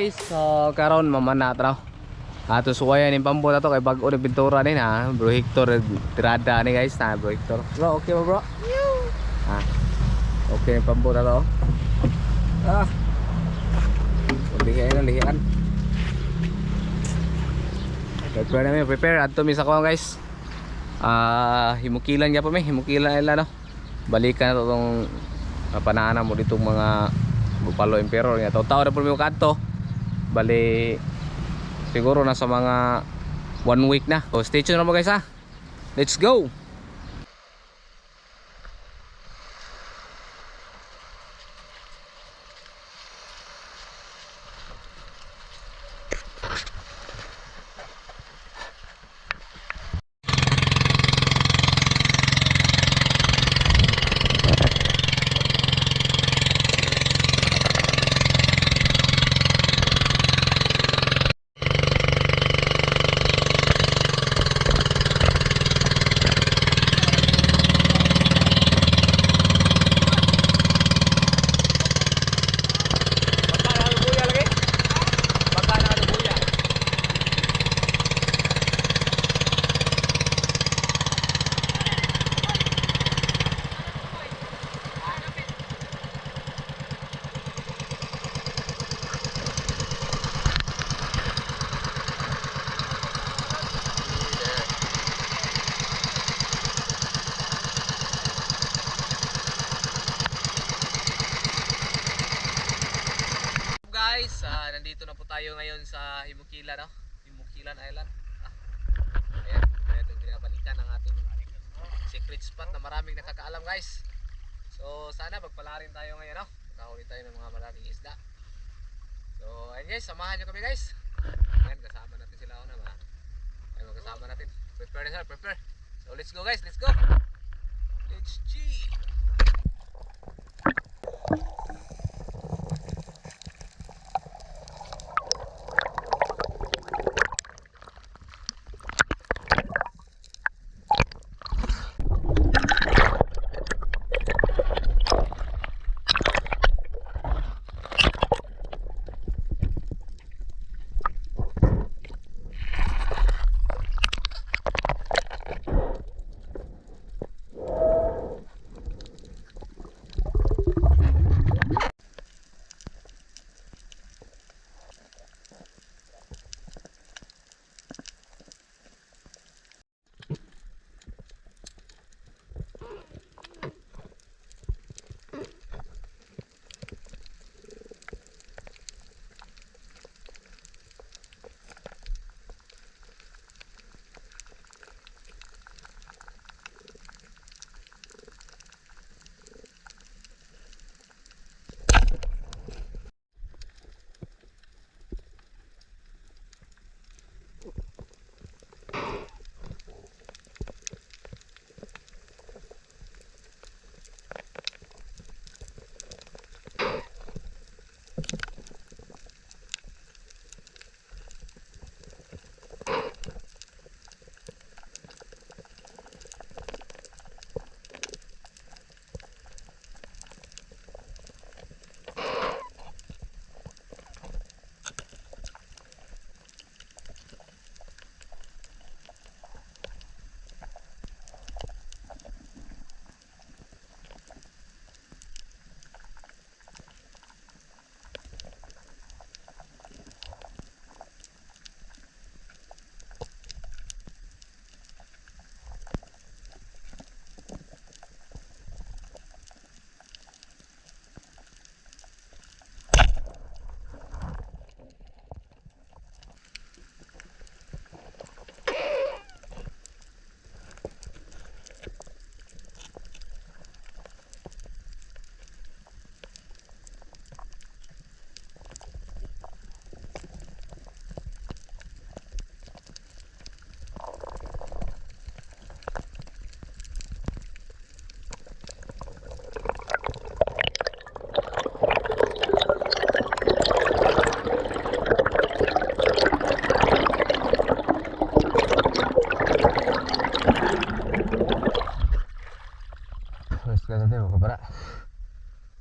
guys, so karon mamana traw. Ato suwayan yung pambuta to kay bag-o ni pintura ni na, Bro Hector tirada ni guys na Bro Hector. Bro, okay ba bro? Ah. Okay yung pambuta to. Ah. Lihian. Prepare adto mi sa kuan guys. Himukilan ya pa mi, himukilan ila no. Balikan na to tong panaanan mo ditong mga Bupalo Emperor nga taw-taw na po mi kadto. Bali siguro na sa mga 1 week na. So stay tuned na mo guys ha. Let's go. Guys, nandito na po tayo ngayon sa Himukilan, no? Himukilan Island. Ayan, itong binabalikan ng ating secret spot na maraming nakakaalam guys. So sana magpalarin tayo ngayon, no? Nakahuli tayo ng mga malaking isda. So ayun guys, samahan nyo kami guys. Ayan, kasama natin sila ako naman. Ayun, kasama natin. Prepare na sila, prepare. So let's go guys, let's go. Let's G.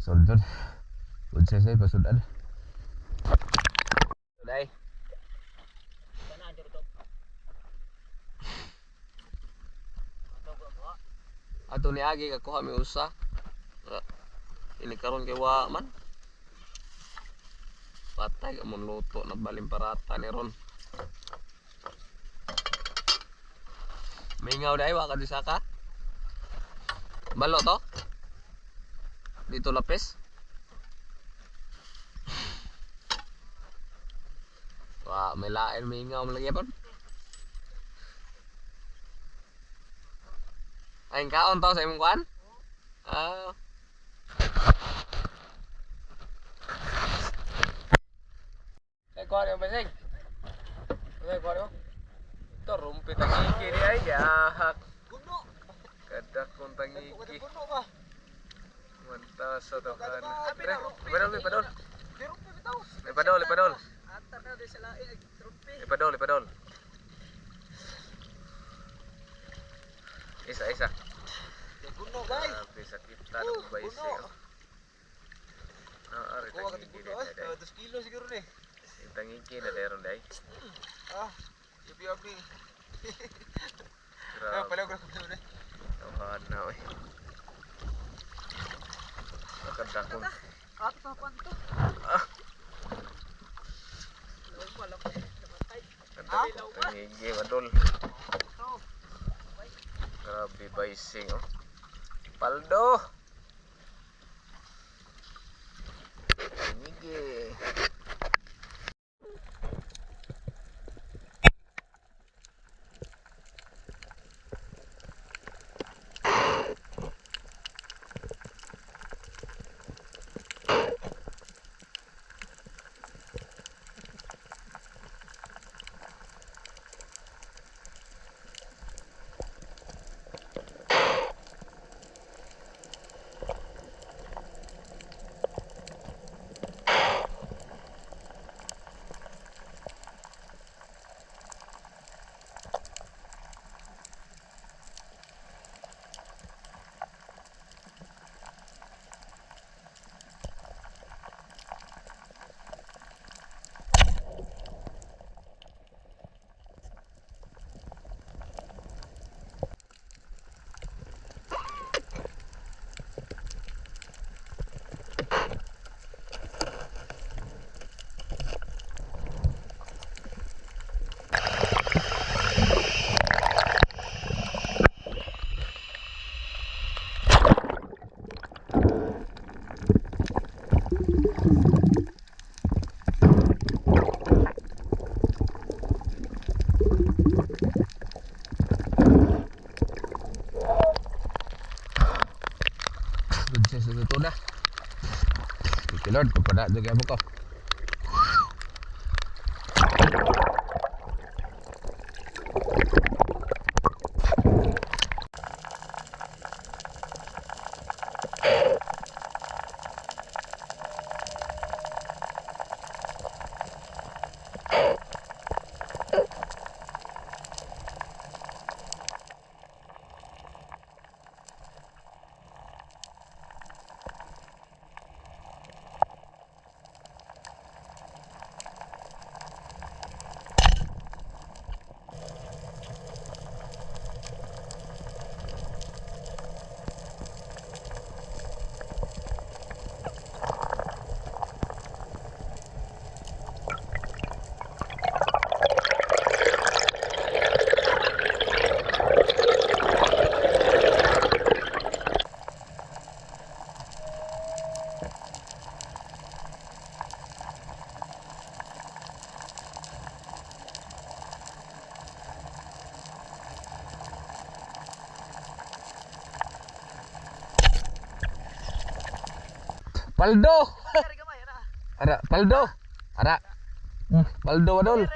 Soldod. Unsay say pasudan. Dai. Ato ni agi kakuha mi usa. Ini karon kay wa man. Patay ka mong luto na balimparata ni ron. Mingaw dai wa ka disaka. Balo to? Dito lapis. Wah, may lain mingaw mo lagi pon. Ay kaon to sa imong kuan? Ah. Ay kuan yung basig. Ay kuan yo. Ito rumpit ang iki di ay gahak. Guno. Kada kong tangiki. Guno ba? Mantas sa tokan. Ipadol. Ipadol. Atar na di sa lain trumpi. Ipadol. Isa. Guno guys. Bisa kita ng baisi. Ari tangiki di ay. 2 kilo siguro ni. Tangiki na deron dai. Yabi. Grabe. Pala ko na. Tokan na oy. Kadakon. Ato pa pan to. Law pala ko namatay. Tangigi madol. Grabe baising oh. Paldo. Tangigi. Itu dah. Pilot kepada jaga buka. Paldo. Ada Paldo. Ada. Paldo adol.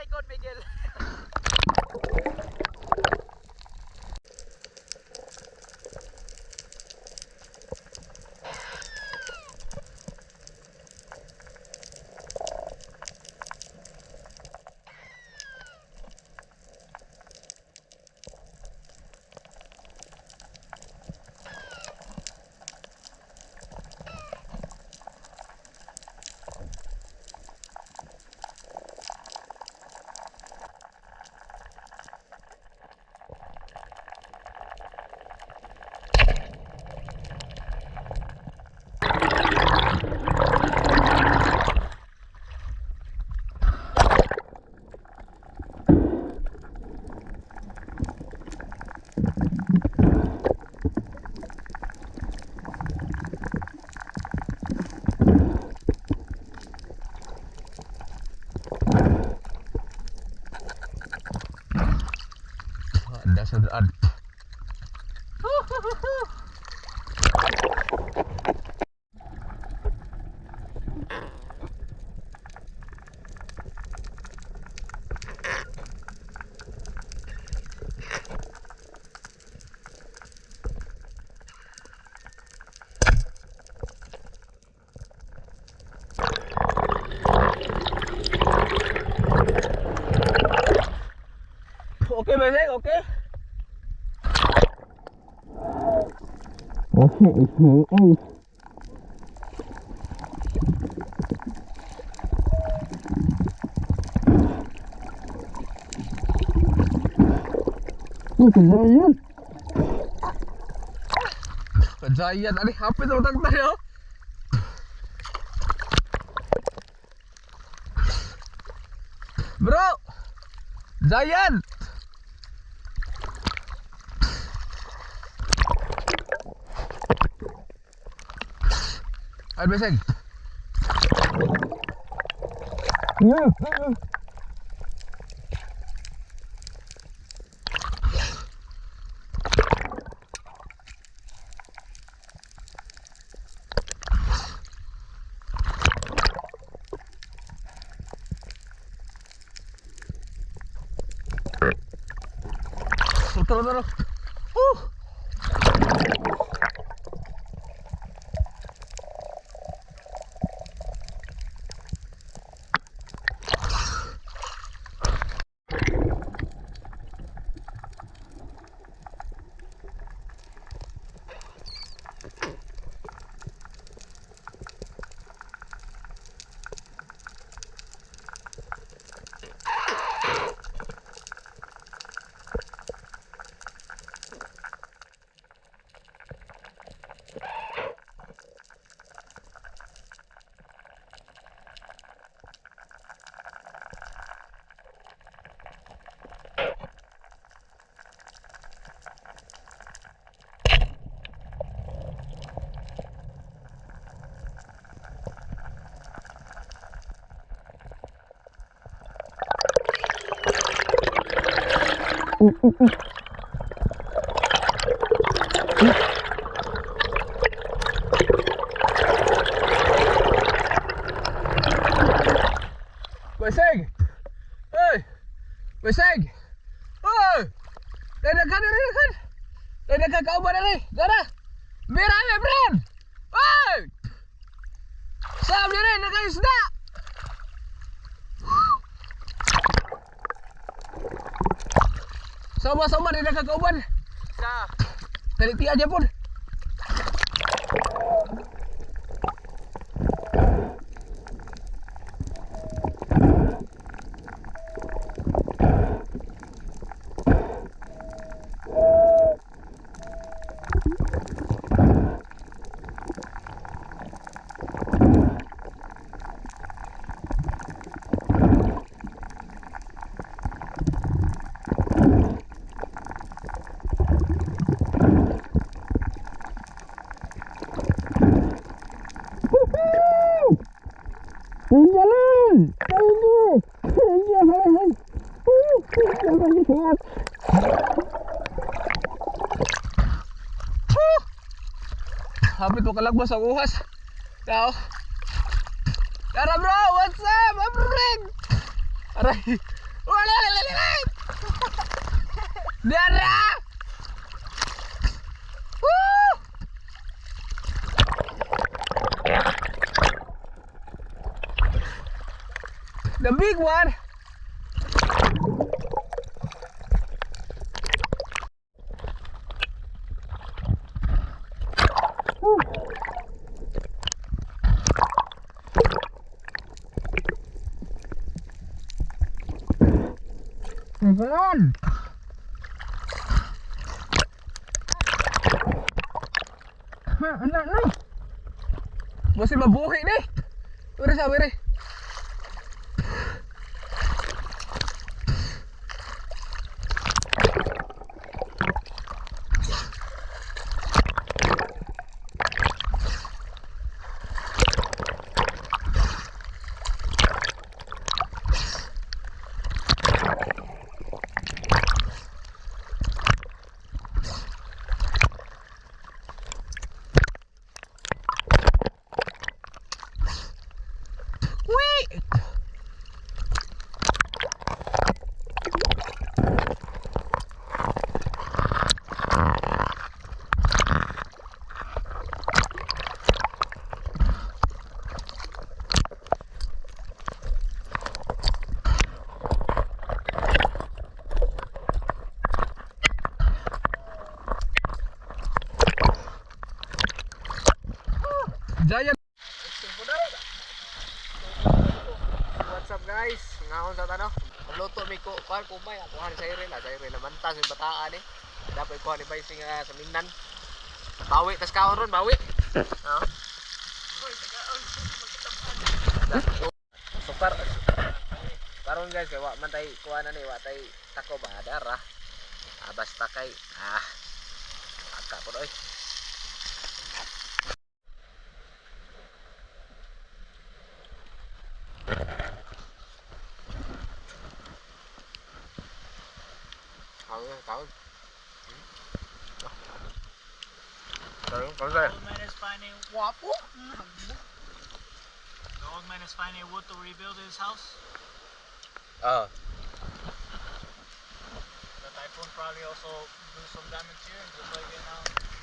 sa daan. Okay ba, Sek? Okay? Okay. Kajayan. Kajayan. Ani, hapit na matang tayo. Bro! Giant! Ay, beseng. Tara. Beseng! Hey! Beseng! Oh! Dadakan! Dadakan kau mana ni? Dada! Merah ni, friend! Hey! Sam ni, nak isda! Sama-sama dadakan kau ban. Sa. Teliti aja pun. Jalan! Jalan! Jalan! Hapit mo kalagbas ang uhas. Tao. Tara bro, what's up? I'm friend. Aray. Wala. Dara. Woo! The big one. Ayan. Anak. Masih mabuhi ni. Uri sabi rin. guys, ngaon sa tano. Magluto mi ko kuan kumay, kuhan sa ire la mantas yung bataan eh. Dapat kuhan ni bay nga sa mingnan. Bawi tas kaon ron, bawi. Oh. Sukar. Karon guys, kay wa man tay kuan ani, wa tay tako ba dara. Basta kay agka po oy. Kaon. Kaon The old man is finding Wapo. the old man is finding wood to rebuild his house. Oh. The typhoon probably also do some damage here, just like in